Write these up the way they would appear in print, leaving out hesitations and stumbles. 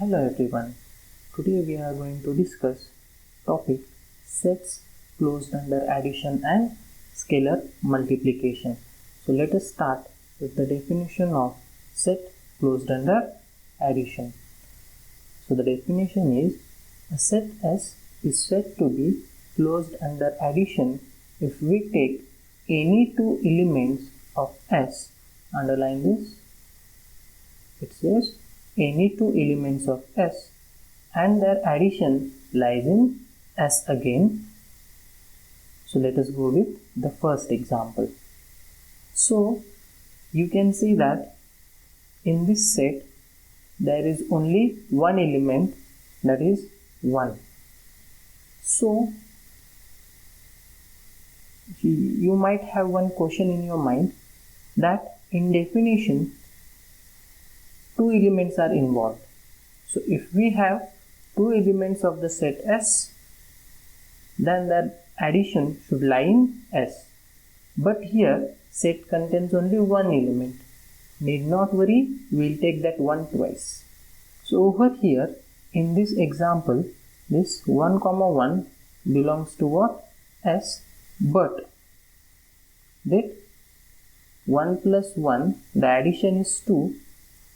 Hello everyone. Today we are going to discuss topic sets closed under addition and scalar multiplication. So let us start with the definition of set closed under addition. So the definition is a set S is said to be closed under addition if we take any two elements of S. Underline this. It says any two elements of S and their addition lies in S again. So let us go with the first example. So you can see that in this set there is only one element, that is 1. So you might have one question in your mind that in definition two elements are involved. So if we have two elements of the set S, then their addition should lie in S. But here set contains only one element. Need not worry, we will take that one twice. So over here in this example, this 1, 1 belongs to what? S, but that 1 plus 1, the addition is 2,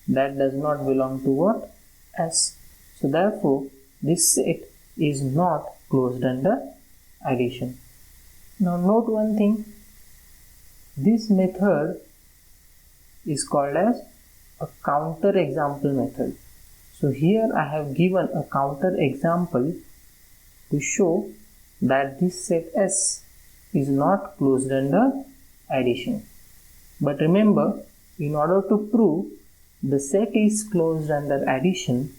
that does not belong to what? S. So therefore this set is not closed under addition. Now note one thing, this method is called as a counter example method. So here I have given a counter example to show that this set S is not closed under addition. But remember, in order to prove the set is closed under addition,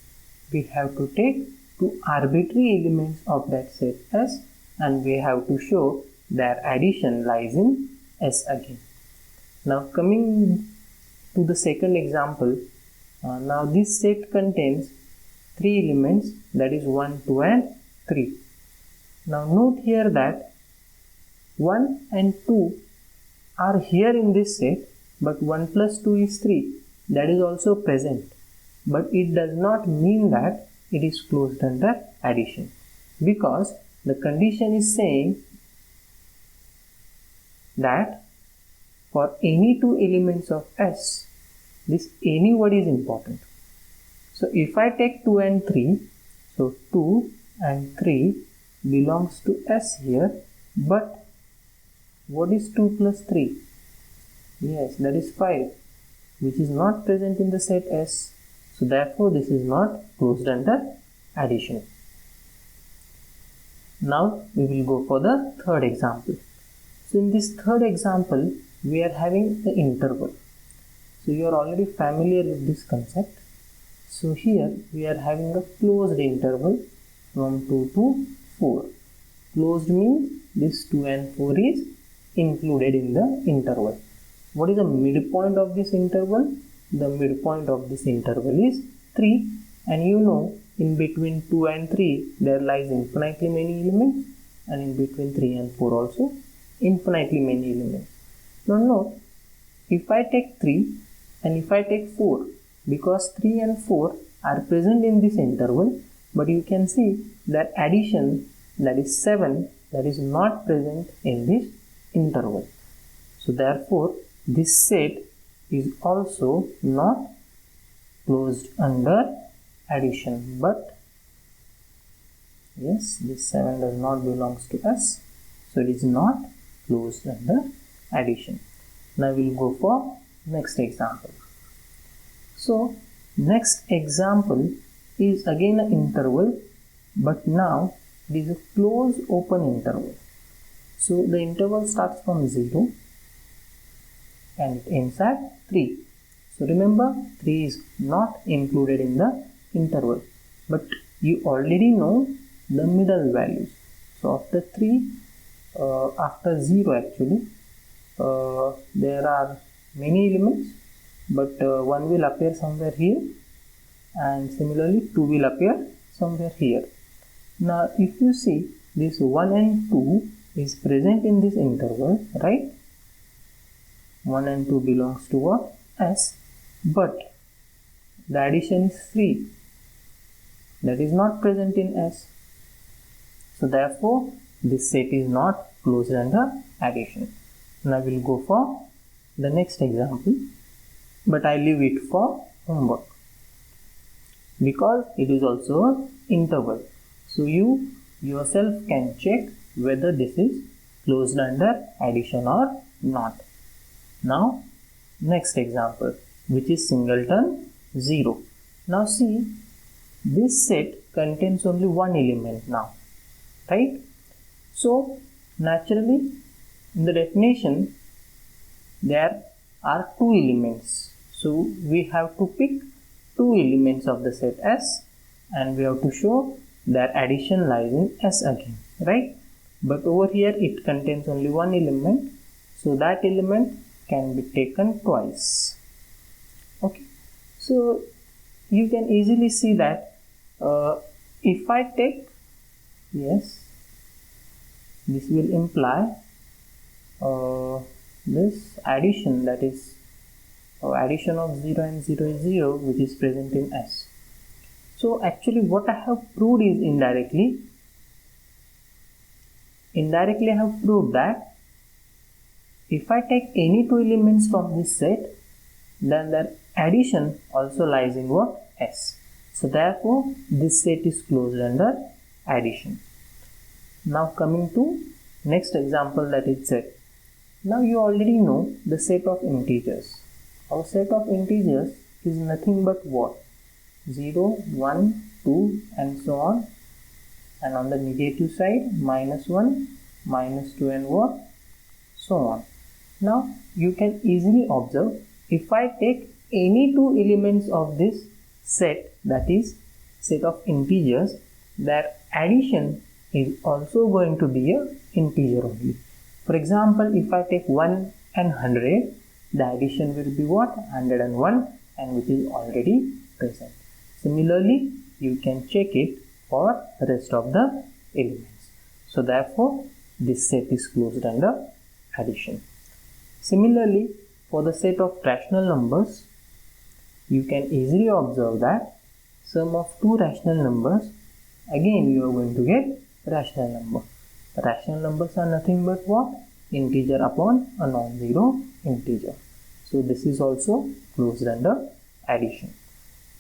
we have to take two arbitrary elements of that set S and we have to show their addition lies in S again. Now coming to the second example, now this set contains three elements, that is 1, 2 and 3. Now note here that 1 and 2 are here in this set, but 1 plus 2 is 3. That is also present, but it does not mean that it is closed under addition, because the condition is saying that for any two elements of S, this any word is important. So if I take 2 and 3, so 2 and 3 belongs to S here, but what is 2 plus 3? Yes, that is 5. Which is not present in the set S. So therefore this is not closed under addition. Now we will go for the third example. So in this third example we are having the interval. So you are already familiar with this concept. So here we are having a closed interval from 2 to 4. Closed means this 2 and 4 is included in the interval. What is the midpoint of this interval? The midpoint of this interval is 3, and you know in between 2 and 3 there lies infinitely many elements, and in between 3 and 4 also infinitely many elements. Now note, if I take 3 and if I take 4, because 3 and 4 are present in this interval, but you can see that addition, that is 7, that is not present in this interval. So therefore this set is also not closed under addition, but yes, this 7 does not belong to S, so it is not closed under addition. Now we will go for next example. So next example is again an interval, but now it is a closed open interval. So the interval starts from 0 and it ends at 3. So remember, 3 is not included in the interval, but you already know the middle values. So after 3, after 0 actually, there are many elements, but 1 will appear somewhere here, and similarly 2 will appear somewhere here. Now if you see, this 1 and 2 is present in this interval, right? 1 and 2 belongs to what? S, but the addition is 3. that is not present in S. So therefore this set is not closed under addition. Now we'll go for the next example, but I leave it for homework because it is also an interval. So you yourself can check whether this is closed under addition or not. Now next example, which is singleton 0. Now see, this set contains only one element now, right? So naturally in the definition there are two elements. So we have to pick two elements of the set S and we have to show their addition lies in S again, right? But over here it contains only one element, so that element can be taken twice. Okay, so you can easily see that if I take, yes, this will imply this addition, that is addition of 0 and 0 is 0, which is present in S. So actually what I have proved is indirectly I have proved that if I take any two elements from this set, then their addition also lies in what? S. So therefore this set is closed under addition. Now coming to next example, that is set. Now you already know the set of integers. Our set of integers is nothing but what? 0, 1, 2 and so on, and on the negative side -1, -2 and what? So on. Now you can easily observe, if I take any two elements of this set, that is set of integers, their addition is also going to be an integer only. For example, if I take 1 and 100, the addition will be what? 101, and which is already present. Similarly, you can check it for the rest of the elements. So therefore this set is closed under addition. Similarly, for the set of rational numbers, you can easily observe that sum of two rational numbers, again you are going to get rational number. Rational numbers are nothing but what? Integer upon a non-zero integer. So this is also closed under addition.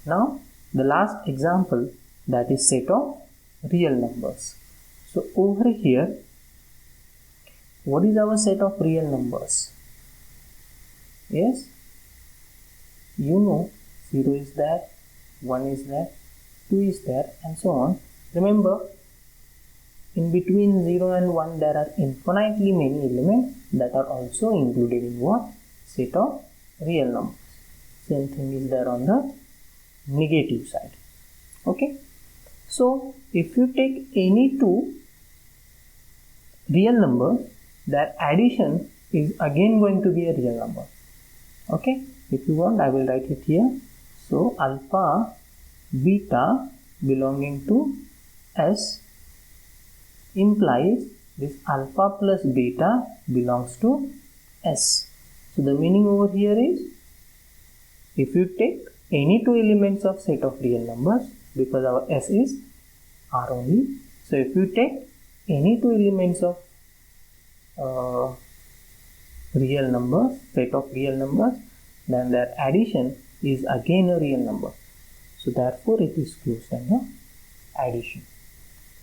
Now the last example, that is set of real numbers. So over here, what is our set of real numbers? Yes, you know 0 is there, 1 is there, 2 is there and so on. Remember, in between 0 and 1 there are infinitely many elements that are also included in what? Set of real numbers. Same thing is there on the negative side. Okay, so if you take any two real numbers, their addition is again going to be a real number. Okay, if you want I will write it here. So alpha beta belonging to S implies this alpha plus beta belongs to S. So the meaning over here is, if you take any two elements of set of real numbers, because our S is R only, so if you take any two elements of real numbers, set of real numbers, then their addition is again a real number. So therefore it is closed under addition.